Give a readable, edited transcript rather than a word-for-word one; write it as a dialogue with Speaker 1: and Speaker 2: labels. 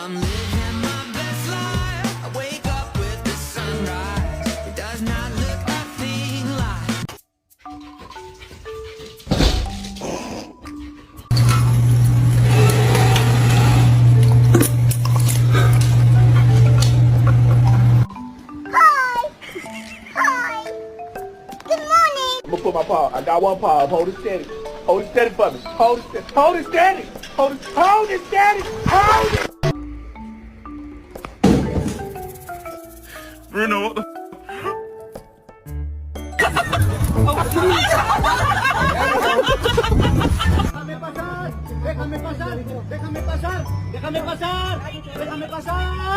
Speaker 1: I'm living my best life. I wake up with the sunrise. It does not look a thing like.
Speaker 2: Hi! Hi! Good morning!
Speaker 3: I'm gonna put my paw. I got one paw. Hold it steady. Hold it steady for me. Hold it steady. Hold it steady. Hold it steady. Hold it.
Speaker 4: Bruno, what the
Speaker 3: Déjame pasar. Déjame pasar. Déjame pasar. Déjame pasar. Déjame pasar.